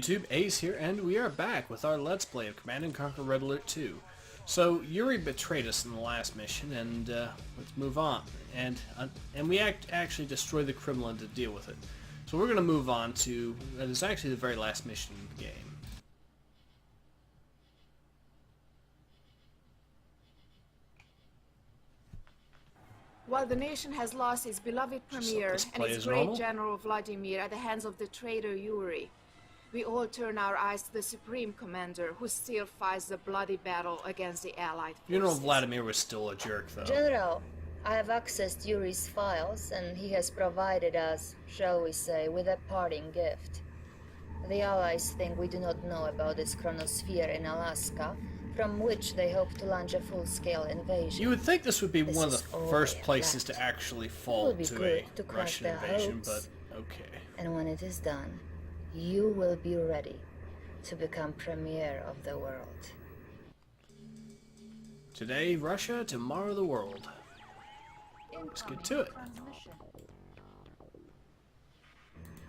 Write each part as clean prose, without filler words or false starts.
YouTube, Ace here, and we are back with our Let's Play of Command & Conquer Red Alert 2. So, Yuri betrayed us in the last mission, and let's move on. And we actually destroy the Kremlin to deal with it. So we're going to move on to, that is actually the very last mission in the game. While the nation has lost its beloved premier and its great general Vladimir at the hands of the traitor Yuri, we all turn our eyes to the Supreme Commander, who still fights the bloody battle against the Allied forces. General Vladimir was still a jerk, though. General, I have accessed Yuri's files, and he has provided us, shall we say, with a parting gift. The Allies think we do not know about this chronosphere in Alaska, from which they hope to launch a full-scale invasion. You would think this would be one of the first places to actually fall to a Russian invasion, but okay. And when it is done, you will be ready to become premier of the world. Today, Russia, tomorrow the world. Let's get to it.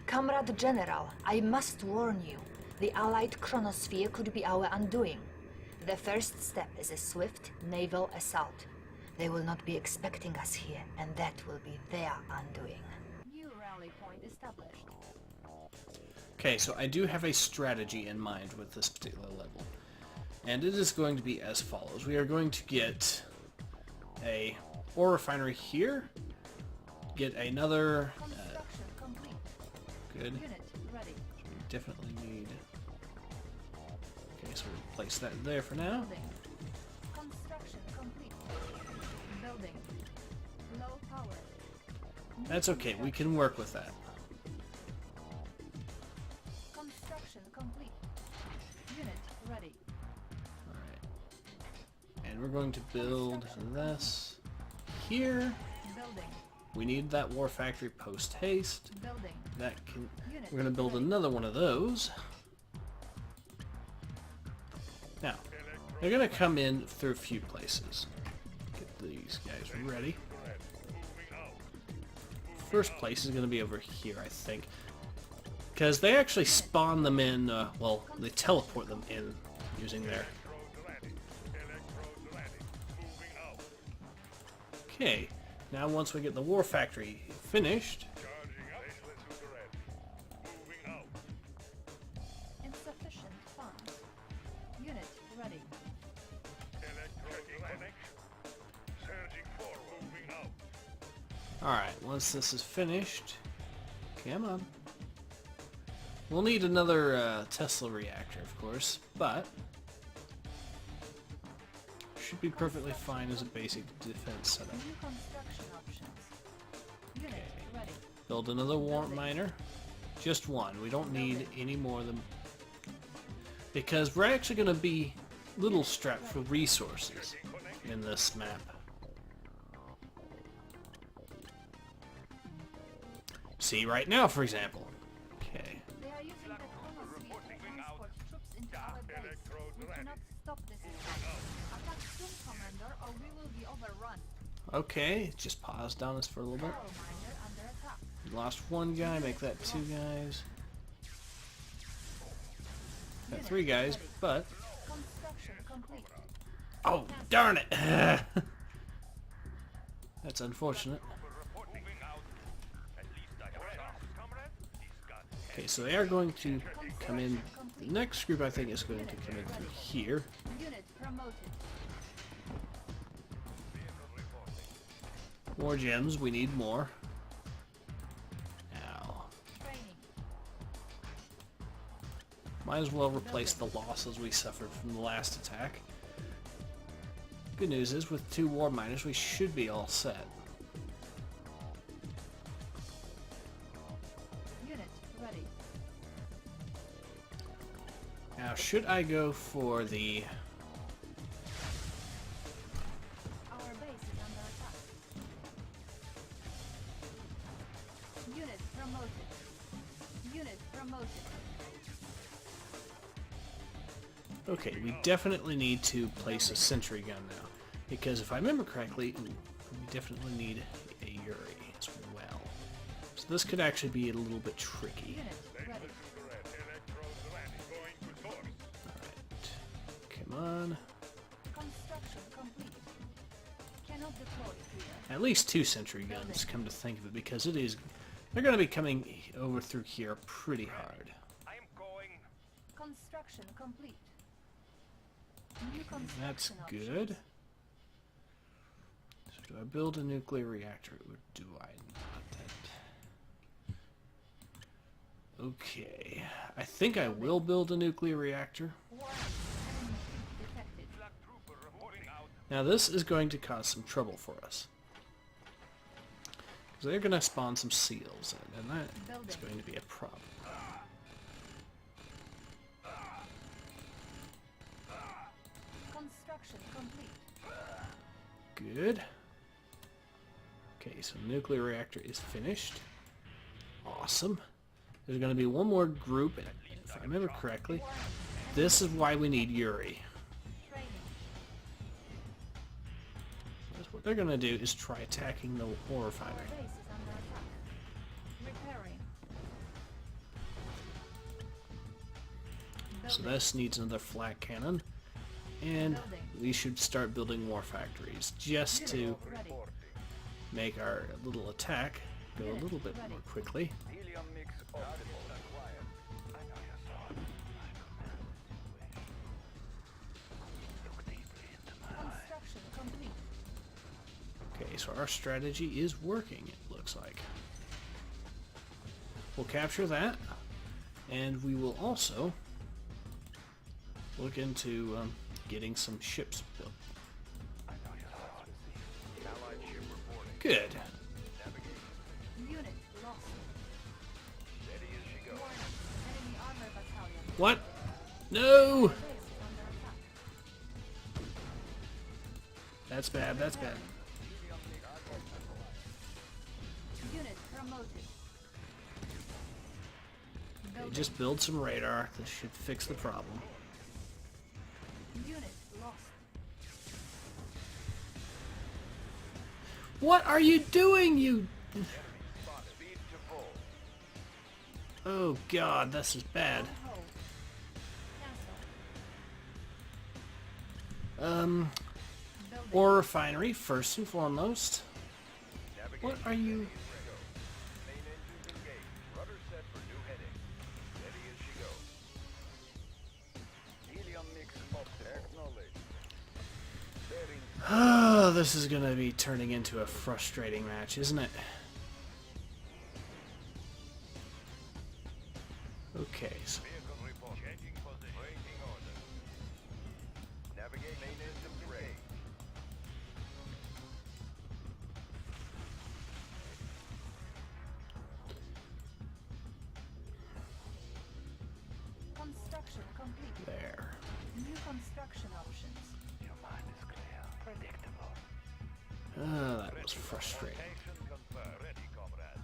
Comrade General, I must warn you. The Allied chronosphere could be our undoing. The first step is a swift naval assault. They will not be expecting us here, and that will be their undoing. New rally point established. Okay, so I do have a strategy in mind with this particular level. And it is going to be as follows. We are going to get a ore refinery here. Get another... Construction complete. Good. Unit ready. We definitely need... Okay, so we'll place that there for now. Building. Construction complete. Building. Low power. That's okay, we can work with that. Construction complete. Unit ready. Alright. And we're going to build this here. Building. We need that war factory post haste. Building. That can... Unit We're going to build ready. another one of those. Now, they're going to come in through a few places. Get these guys ready. First place is going to be over here, I think. Because they actually spawn them in, well, they teleport them in using their... Okay, now once we get the war factory finished... Insufficient funds. Unit ready. Alright, once this is finished... Come on. We'll need another Tesla reactor, of course, but... should be perfectly fine as a basic defense setup. New construction options. Unit Okay. ready. Build another warrant miner. Just one. We don't need any more than... Because we're actually going to be little strapped for resources in this map. See right now, for example. Okay. They are using the chronosphere to transport troops into our base. We cannot stop this attack. Attack soon, Commander, or we will be overrun. Okay, just pause down this for a little bit. Coal miner under attack. Lost one guy, make that two guys. Got three guys, but... Construction complete. Oh, darn it! That's unfortunate. Okay, so they are going to come in. The next group, I think, is going to come in through here. Unit promoted. More gems, we need more. Now, Training. might as well replace the losses we suffered from the last attack. Good news is, with 2 war miners, we should be all set. Unit ready. Now, should I go for the... Our base is under attack. Unit promoted. Unit promoted. Okay, we definitely need to place a sentry gun now. Because if I remember correctly, we definitely need a Yuri as well. So this could actually be a little bit tricky. Unit ready. on. Construction complete. Cannot deploy here. At least 2 sentry guns, come to think of it, because it is... They're going to be coming over through here pretty hard. I am going. Construction complete. New construction That's options. good. So do I build a nuclear reactor, or do I not? Okay. I think I will build a nuclear reactor. Warning. Enemy fleet detected. Black trooper reporting out. Now this is going to cause some trouble for us. Because they're going to spawn some seals, and that's going to be a problem. Construction complete. Good. Okay, so the nuclear reactor is finished. Awesome. There's going to be one more group, and if I remember correctly, this is why we need Yuri. Training. That's what they're going to do, is try attacking the ore refinery. Base is under attack. Repairing. So this needs another flak cannon, and we should start building more factories, just to Ready. make our little attack go a little bit more quickly. Helium mix optimal. Acquired. I know you saw it. Look deeply into my eyes. Construction complete. Okay, so our strategy is working, it looks like. We'll capture that, and we will also look into getting some ships built. I know you saw it. Allied ship reporting. Good. Navigation. Unit lost. Steady as she goes. Warning. Enemy armor battalion. What? No! Base is under attack. That's bad, that's bad. Unit promoted. Okay, just build some radar. This should fix the problem. Unit lost. What are you doing, you... Spot speed to full. Oh god, this is bad. Hold. Cancel. Ore Building. refinery, first and foremost. What are you... Main engines engaged. Rudder set for new heading. Steady as she goes. Helium mix up. Acknowledged. Bearing. Oh, this is gonna be turning into a frustrating match, isn't it? Okay, so Vehicle report. Changing position. Waiting order. Navigate main engines ready. Construction complete. there. New construction options. Your mind is clear. Predictable. That was frustrating. Location confirmed. Ready, comrade.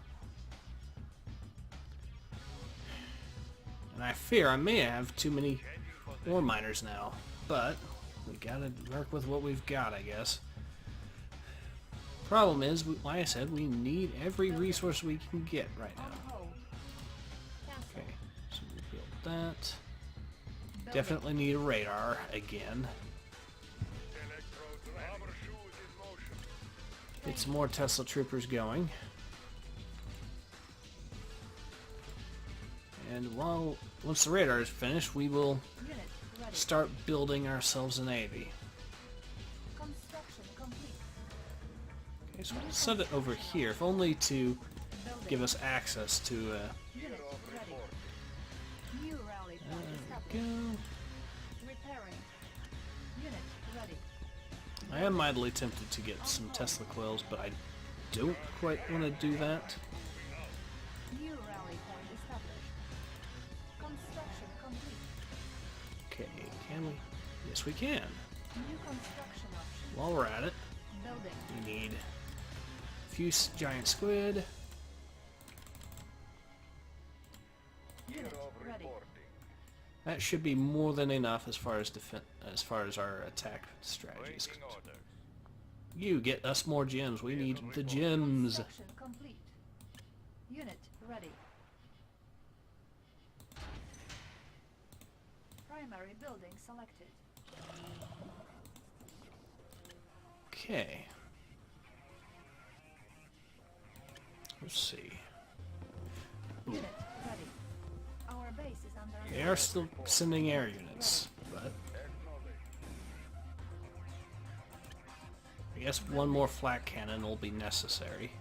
And I fear I may have too many ore miners now, but we gotta work with what we've got, I guess. Problem is, like I said, we need every resource we can get right On now. hold. Cancel. Okay, so we build that. Building. Definitely need a radar again. Get some more Tesla troopers going. And once the radar is finished, we will Unit ready. start building ourselves a navy. Construction complete. Okay, so we'll set it over here, if only to Building. give us access to Unit ready. New rally point there we established. go. Repairing. Unit ready. I am mightily tempted to get some Tesla coils, but I don't quite want to do that. New rally point established. Construction complete. Okay, can we? Yes, we can. New construction options. While we're at it, Building. we need a few giant squid. Unit ready. That should be more than enough as far as our attack strategy is Waiting concerned. order. You get us more gems. We need the gems. Construction complete. Unit ready. Primary building selected. Okay. Let's see. Unit ready. Our base is under They are still sending air units, but I guess one more flak cannon will be necessary.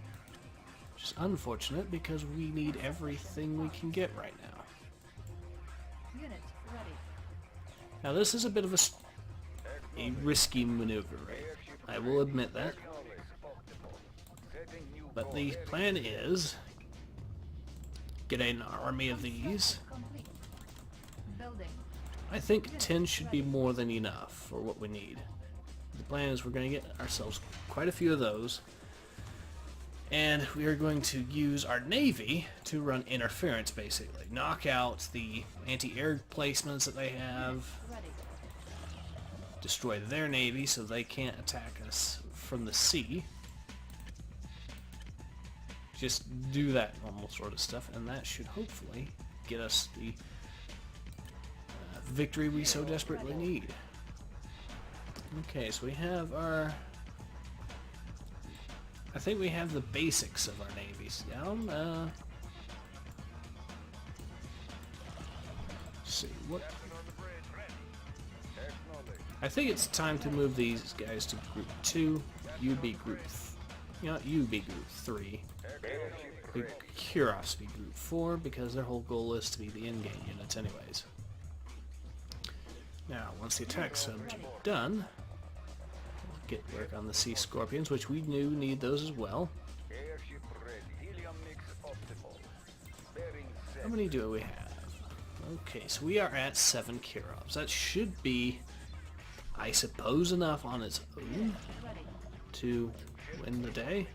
Which is unfortunate because we need everything we can get right now. unit ready. Now this is a bit of a risky maneuver, right? I will admit that. But the plan is get an army of these. Complete. Building. I think 10 should be more than enough for what we need. The plan is we're going to get ourselves quite a few of those. And we are going to use our navy to run interference, basically. Knock out the anti-air placements that they have. Ready. Destroy their navy so they can't attack us from the sea. Just do that normal sort of stuff, and that should hopefully get us the victory we so desperately need. Okay, so we have our... I think we have the basics of our navies down. Let's see, what... I think it's time to move these guys to Group 2. You be Group... you be Group 3. The Kirovs be Group 4, because their whole goal is to be the in-game units anyways. Now, once the attack subs are done, we'll get work on the Sea Scorpions, which we do need those as well. How many do we have? Okay, so we are at 7 Kirovs. That should be, I suppose, enough on its own to win the day.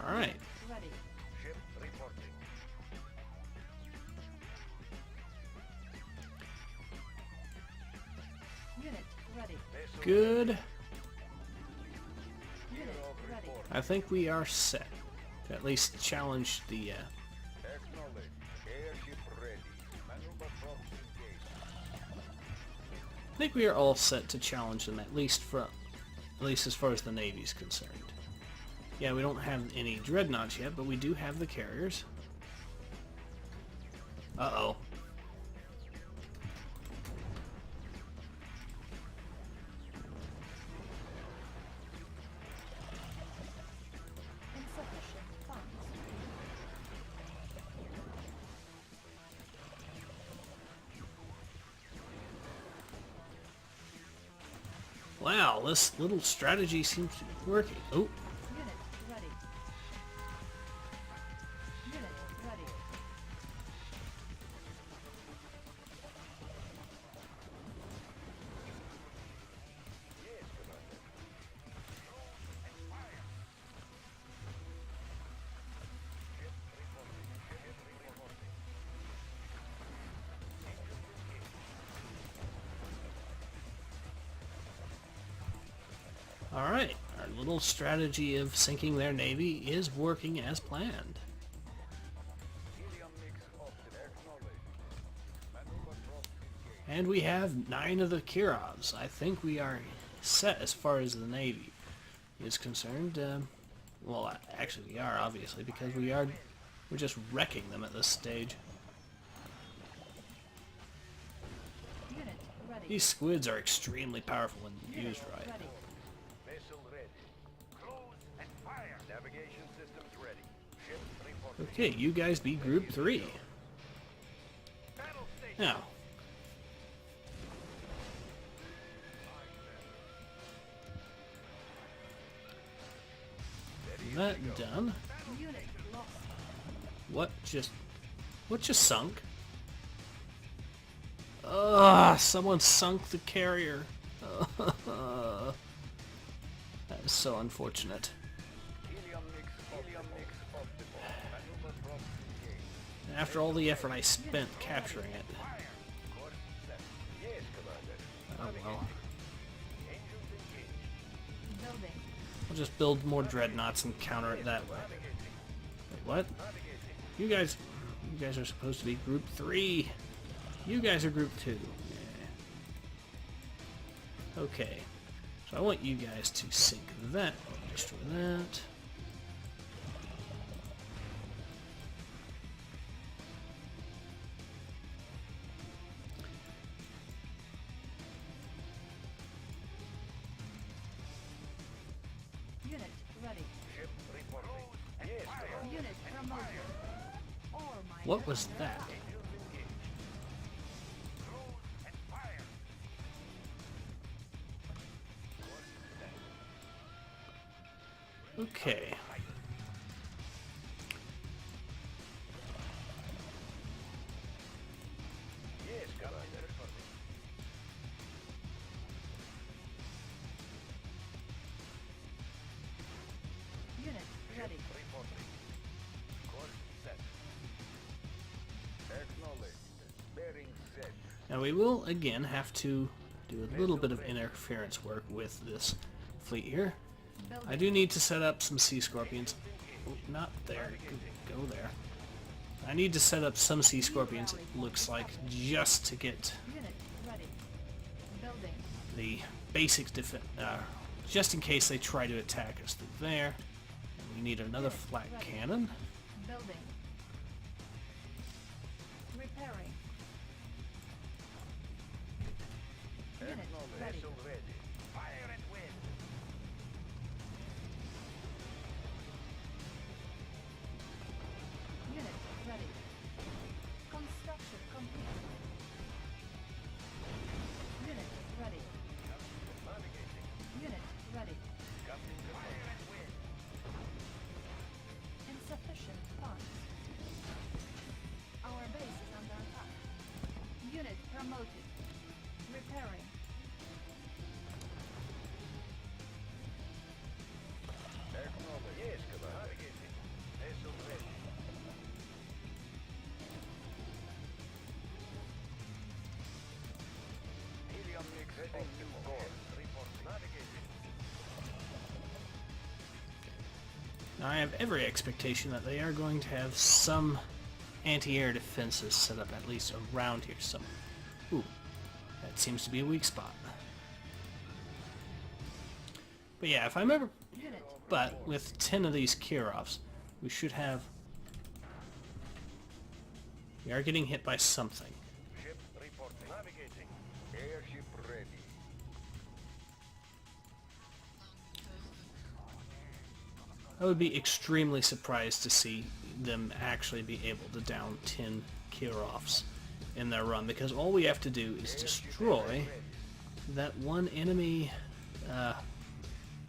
Alright. Ready. Ship reporting. Unit ready. Good. Unit ready. I think we are set to at least challenge the Acknowledge. Airship ready. Maneuver props engaged. I think we are all set to challenge them at least as far as the Navy's concerned. Yeah, we don't have any dreadnoughts yet, but we do have the carriers. Uh-oh. Insufficient funds. Wow, this little strategy seems to be working. Oh, Unit ready. Unit ready. alright. Our little strategy of sinking their navy is working as planned. Helium mix optimal. Acknowledge. Maneuver props engaged. And we have 9 of the Kirovs. I think we are set as far as the navy is concerned. Well, actually we are, obviously, because we're just wrecking them at this stage. Unit ready. These squids are extremely powerful when used right. Ready. Vessel ready. Cruise and fire. Navigation systems ready. Ship reporting. Okay, you guys be Group 3. Battle station. Now, that done. Unit lost. What just sunk? Ugh, someone sunk the carrier. That is so unfortunate. Helium mix optimal. Maneuver props engaged. After all the effort I spent capturing it. Course set. Yes, Commander. Oh well. Engines engaged. Building. I'll just build more dreadnoughts and counter it that way. Wait, what? You guys are supposed to be Group 3. You guys are Group 2. Yeah. Okay. So I want you guys to sink that. Destroy that. Unit ready. Ship reporting. Yes, command. Unit promoted. Ore miner What was that? Close and fire. Okay. Yes, Commander. Unit ready. Reporting. Course set. Acknowledged. Bearing set. Now we will again have to do a little bit of interference work with this fleet here. I do need to set up some Sea Scorpions. Oh, not there. Go there. I need to set up some Sea Scorpions, it looks like, just to get Unit ready. Building. the basic defense, just in case they try to attack us through there. And we need another flat cannon. Building. Repairing. Unit ready. Vessel ready. Fire and wind. Unit ready. Construction complete. Unit ready. Navigating. Unit ready. Captain, fire and wind. Insufficient funds. Our base is under attack. Unit promoted. Repairing. Acknowledged. Yes, Commander. Navigating. Vessel ready. Helium mix setting new course. Reporting. Navigating. Now I have every expectation that they are going to have some anti-air defenses set up at least around here. Some. Ooh, that seems to be a weak spot. But yeah, if I remember, Unit. but with 10 of these Kirovs, we should have. We are getting hit by something. Ship reporting. Navigating. Airship ready. I would be extremely surprised to see them actually be able to down 10 Kirovs in their run, because all we have to do is destroy that one enemy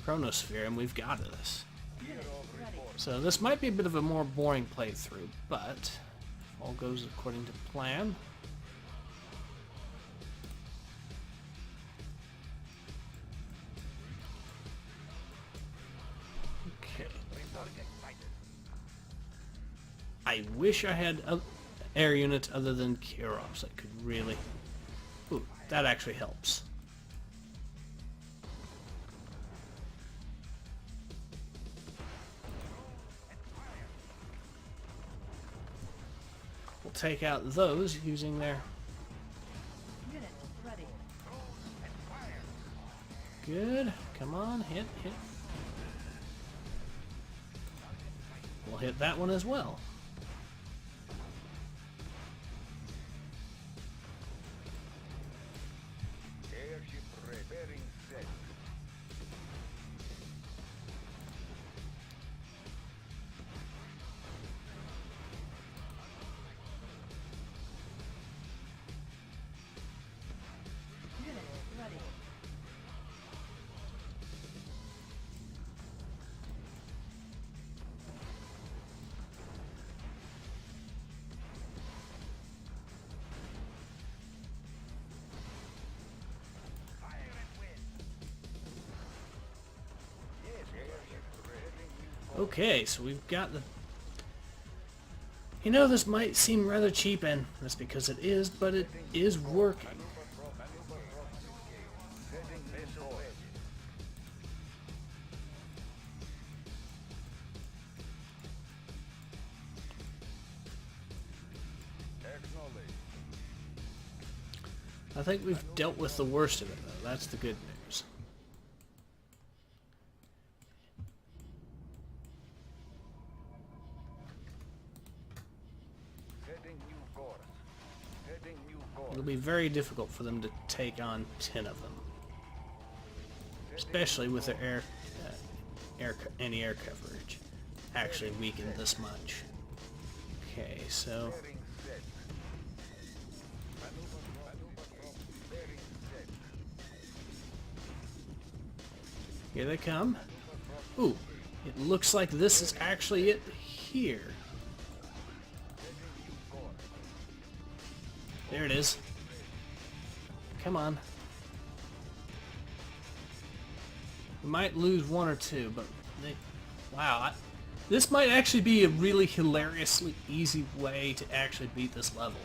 chronosphere and we've got this. Unit ready. So this might be a bit of a more boring playthrough, but if all goes according to plan. Okay. I wish I had air units other than Kirovs that could really... Ooh, that actually helps. We'll take out those using their... Unit ready. Good. Come on, hit. We'll hit that one as well. Airship ready. Bearing set. Unit ready. Fire and wind. Yes, airship ready. Okay, so we've got the... You know, this might seem rather cheap, and that's because it is, but it is working. Setting vessel ready. I think we've dealt with the worst of it, though. That's the good news. Heading new course. Heading new course. It'll be very difficult for them to take on 10 of them. Especially with their anti-air coverage actually weakened this much. Okay, so... Bearing set. Maneuver from bearing set. Here they come. Ooh, it looks like this is actually it here. There it is. Come on. We might lose one or two, but wow, this might actually be a really hilariously easy way to actually beat this level.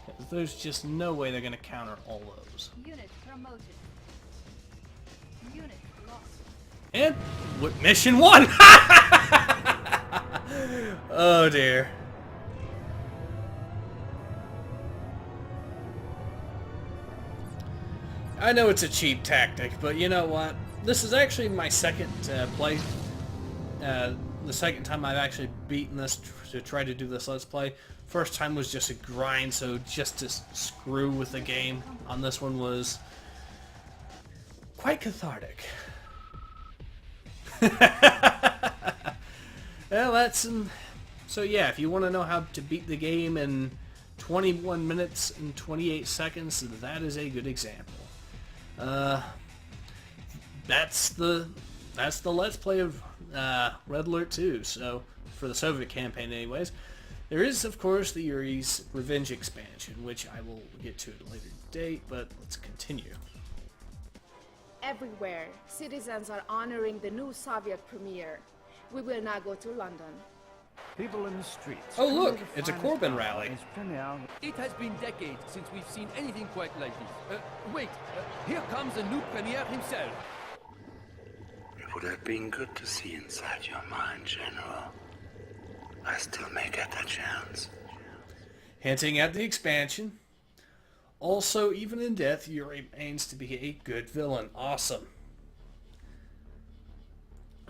'Cause there's just no way they're going to counter all those. Unit promoted. Unit lost. And what mission 1? Oh dear. I know it's a cheap tactic, but you know what? This is actually my second play. The second time I've actually beaten this to try to do this Let's Play. First time was just a grind, so just to screw with the game on this one was quite cathartic. Well, that's... so yeah, if you want to know how to beat the game in 21 minutes and 28 seconds, that is a good example. That's the Let's Play of Red Alert 2, so for the Soviet campaign anyways. There is, of course, the Yuri's Revenge expansion, which I will get to at a later date, but let's continue. Everywhere, citizens are honoring the new Soviet premier. We will now go to London. People in the streets. Oh look, it's a Corbyn rally. It has been decades since we've seen anything quite like this. Wait, here comes the new premier himself. It would have been good to see inside your mind, General. I still may get that chance. Hinting at the expansion. Also, even in death, Yuri aims to be a good villain. Awesome.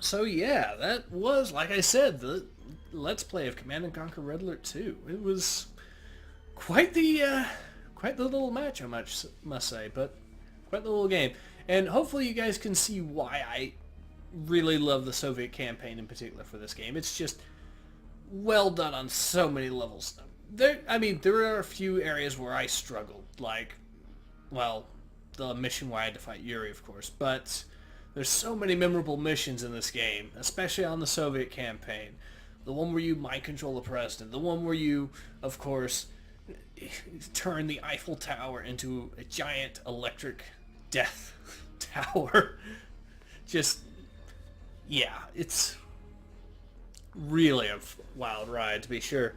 So yeah, that was, like I said, the Let's Play of Command & Conquer Red Alert 2. It was quite the little match, I must say, but quite the little game. And hopefully you guys can see why I really love the Soviet campaign in particular for this game. It's just well done on so many levels. There are a few areas where I struggled, like, well, the mission where I had to fight Yuri, of course, but there's so many memorable missions in this game, especially on the Soviet campaign. The one where you mind control the president, the one where you, of course, turn the Eiffel Tower into a giant electric death tower. Just, yeah, it's really a wild ride, to be sure.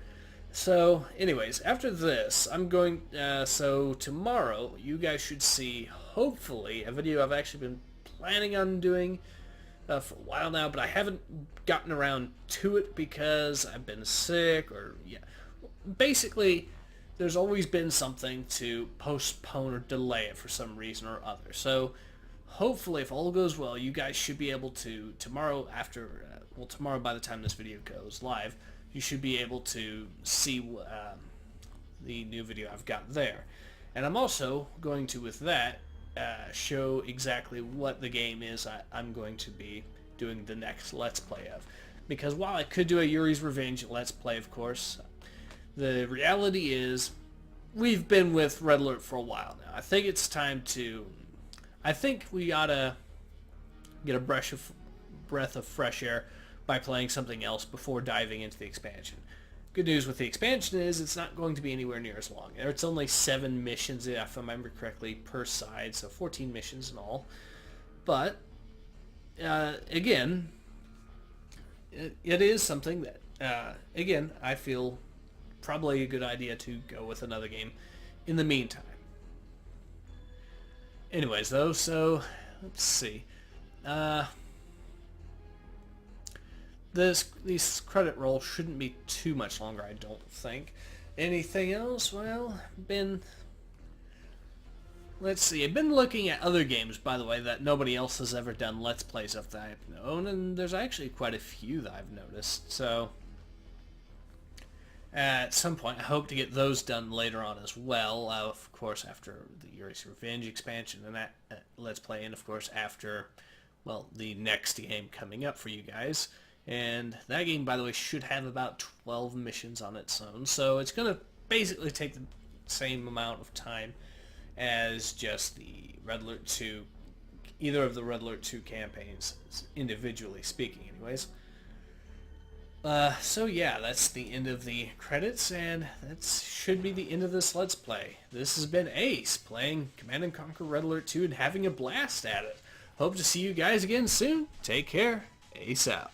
So, anyways, after this, I'm going, so tomorrow, you guys should see, hopefully, a video I've actually been planning on doing for a while now, but I haven't gotten around to it because I've been sick, or, yeah. Basically, there's always been something to postpone or delay it for some reason or other. So, hopefully, if all goes well, you guys should be able to, tomorrow after, tomorrow by the time this video goes live, you should be able to see the new video I've got there. And I'm also going to, with that, show exactly what the game is I'm going to be doing the next Let's Play of. Because while I could do a Yuri's Revenge Let's Play, of course, the reality is we've been with Red Alert for a while now. I think it's time to... I think we ought to get a breath of fresh air by playing something else before diving into the expansion. Good news with the expansion is it's not going to be anywhere near as long. It's only 7 missions, if I remember correctly, per side, so 14 missions in all. But, again, it is something that, again, I feel probably a good idea to go with another game in the meantime. Anyways, though, so, let's see. These credit rolls shouldn't be too much longer, I don't think. Anything else? Well, let's see, I've been looking at other games, by the way, that nobody else has ever done Let's Plays of that I've known, and there's actually quite a few that I've noticed, so at some point I hope to get those done later on as well, of course after the Yuri's Revenge expansion and that Let's Play, and of course after, well, the next game coming up for you guys. And that game, by the way, should have about 12 missions on its own, so it's going to basically take the same amount of time as just the Red Alert 2, either of the Red Alert 2 campaigns, individually speaking anyways. So yeah, that's the end of the credits, and that should be the end of this Let's Play. This has been Ace, playing Command & Conquer Red Alert 2 and having a blast at it. Hope to see you guys again soon. Take care. Ace out.